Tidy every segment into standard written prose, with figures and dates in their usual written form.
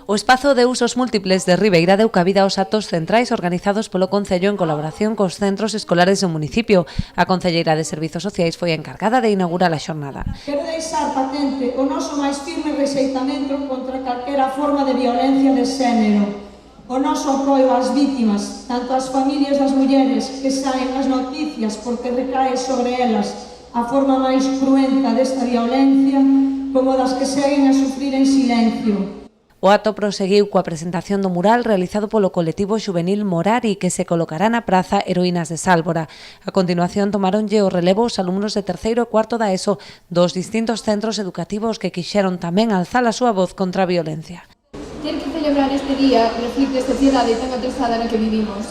O espazo de usos múltiples de Ribeira deu cabida aos actos centrais organizados polo Concello en colaboración cos centros escolares do municipio. A Concelleira de Servizos Sociais foi a encargada de inaugurar a xornada. Quero deixar patente o noso máis firme rexeitamento contra calquera forma de violencia de xénero. O noso apoio ás vítimas, tanto ás familias das mulleres que saen as noticias porque recae sobre elas a forma máis cruenta desta violencia, como das que seguen a sufrir en silencio. O acto proseguiu coa presentación do mural realizado polo colectivo xuvenil Morari que se colocará na praza Heroínas de Sálvora. A continuación tomaronlle o relevo os alumnos de terceiro e cuarto da ESO dos distintos centros educativos que quixeron tamén alzar a súa voz contra a violencia. Ter que celebrar este día reflicte a sociedade tan atrasada na que vivimos.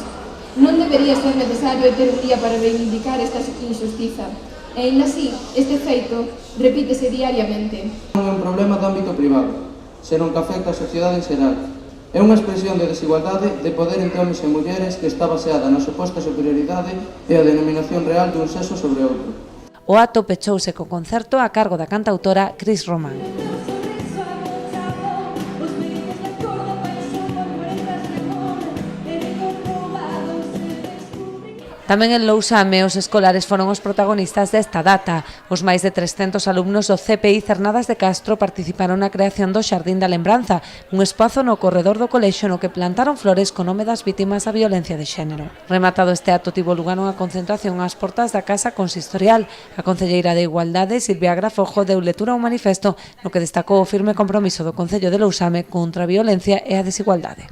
Non debería ser necesario ter un día para reivindicar esta injustiza. E ainda así, este feito repítese diariamente. Non é un problema do ámbito privado, senón que afecta a sociedade en xeral. É unha expresión de desigualdade de poder entre homens e mulleres que está baseada na suposta superioridade e a denominación real dun sexo sobre outro. O acto pechouse co concerto a cargo da cantautora Cris Román. Tamén en Lousame os escolares foron os protagonistas desta data. Os máis de 300 alumnos do CPI Cernadas de Castro participaron na creación do Xardín da Lembranza, un espazo no corredor do colexio no que plantaron flores co nome das vítimas da violencia de xénero. Rematado este acto tivo lugar unha concentración ás portas da Casa Consistorial. A concelleira de Igualdade, Silvia Grafojo, deu lectura a un manifesto no que destacou o firme compromiso do Concello de Lousame contra a violencia e a desigualdade.